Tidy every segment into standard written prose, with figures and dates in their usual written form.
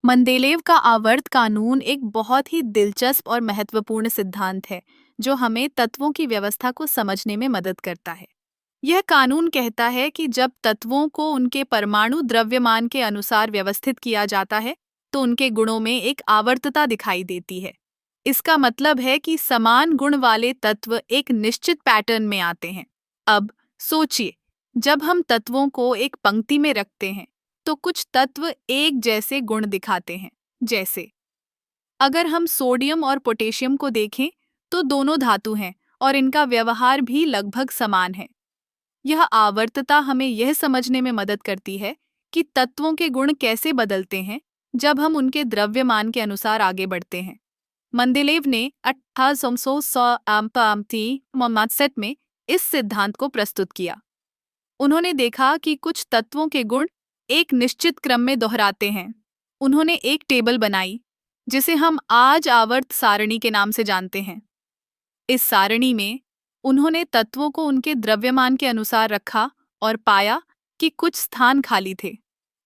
मंदेलेव का आवर्त कानून एक बहुत ही दिलचस्प और महत्वपूर्ण सिद्धांत है जो हमें तत्वों की व्यवस्था को समझने में मदद करता है। यह कानून कहता है कि जब तत्वों को उनके परमाणु द्रव्यमान के अनुसार व्यवस्थित किया जाता है तो उनके गुणों में एक आवर्तता दिखाई देती है। इसका मतलब है कि समान गुण वाले तत्व एक निश्चित पैटर्न में आते हैं। अब सोचिए, जब हम तत्वों को एक पंक्ति में रखते हैं तो कुछ तत्व एक जैसे गुण दिखाते हैं। जैसे अगर हम सोडियम और पोटेशियम को देखें तो दोनों धातु हैं और इनका व्यवहार भी लगभग समान है। यह आवर्तता हमें यह समझने में मदद करती है कि तत्वों के गुण कैसे बदलते हैं जब हम उनके द्रव्यमान के अनुसार आगे बढ़ते हैं। मंदेलेव ने 1867 में इस सिद्धांत को प्रस्तुत किया। उन्होंने देखा कि कुछ तत्वों के गुण एक निश्चित क्रम में दोहराते हैं। उन्होंने एक टेबल बनाई जिसे हम आज आवर्त सारणी के नाम से जानते हैं। इस सारणी में उन्होंने तत्वों को उनके द्रव्यमान के अनुसार रखा और पाया कि कुछ स्थान खाली थे।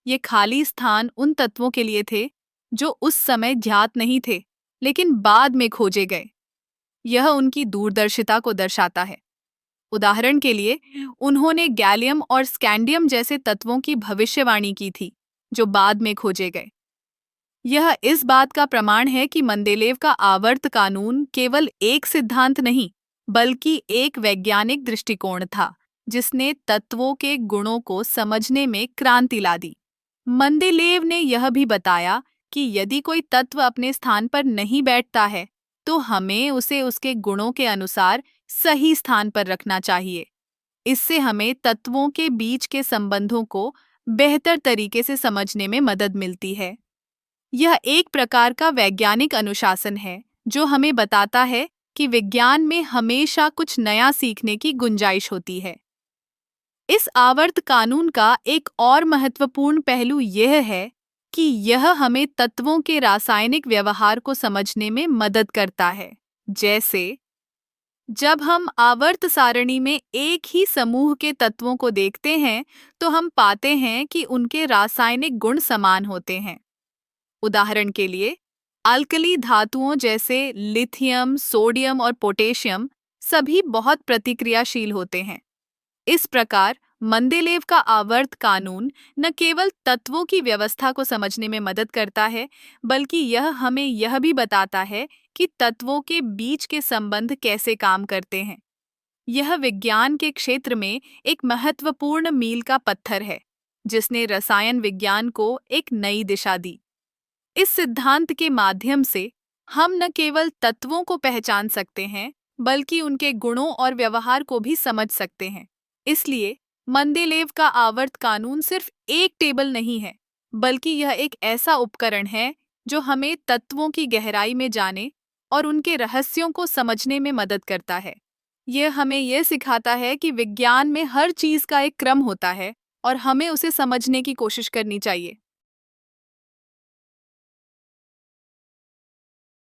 ये खाली स्थान उन तत्वों के लिए थे जो उस समय ज्ञात नहीं थे लेकिन बाद में खोजे गए। यह उनकी दूरदर्शिता को दर्शाता है। उदाहरण के लिए, उन्होंने गैलियम और स्कैंडियम जैसे तत्वों की भविष्यवाणी की थी जो बाद में खोजे गए। यह इस बात का प्रमाण है कि मंदेलेव का आवर्त कानून केवल एक सिद्धांत नहीं बल्कि एक वैज्ञानिक दृष्टिकोण था जिसने तत्वों के गुणों को समझने में क्रांति ला दी। मंदेलेव ने यह भी बताया कि यदि कोई तत्व अपने स्थान पर नहीं बैठता है तो हमें उसे उसके गुणों के अनुसार सही स्थान पर रखना चाहिए। इससे हमें तत्वों के बीच के संबंधों को बेहतर तरीके से समझने में मदद मिलती है। यह एक प्रकार का वैज्ञानिक अनुशासन है जो हमें बताता है कि विज्ञान में हमेशा कुछ नया सीखने की गुंजाइश होती है। इस आवर्त कानून का एक और महत्वपूर्ण पहलू यह है कि यह हमें तत्वों के रासायनिक व्यवहार को समझने में मदद करता है। जैसे जब हम आवर्त सारणी में एक ही समूह के तत्वों को देखते हैं तो हम पाते हैं कि उनके रासायनिक गुण समान होते हैं। उदाहरण के लिए, अल्कली धातुओं जैसे लिथियम, सोडियम और पोटेशियम सभी बहुत प्रतिक्रियाशील होते हैं। इस प्रकार मंदेलेव का आवर्त कानून न केवल तत्वों की व्यवस्था को समझने में मदद करता है बल्कि यह हमें यह भी बताता है कि तत्वों के बीच के संबंध कैसे काम करते हैं। यह विज्ञान के क्षेत्र में एक महत्वपूर्ण मील का पत्थर है जिसने रसायन विज्ञान को एक नई दिशा दी। इस सिद्धांत के माध्यम से हम न केवल तत्वों को पहचान सकते हैं बल्कि उनके गुणों और व्यवहार को भी समझ सकते हैं। इसलिए मंदेलेव का आवर्त कानून सिर्फ एक टेबल नहीं है बल्कि यह एक ऐसा उपकरण है जो हमें तत्वों की गहराई में जाने और उनके रहस्यों को समझने में मदद करता है। यह हमें यह सिखाता है कि विज्ञान में हर चीज का एक क्रम होता है और हमें उसे समझने की कोशिश करनी चाहिए।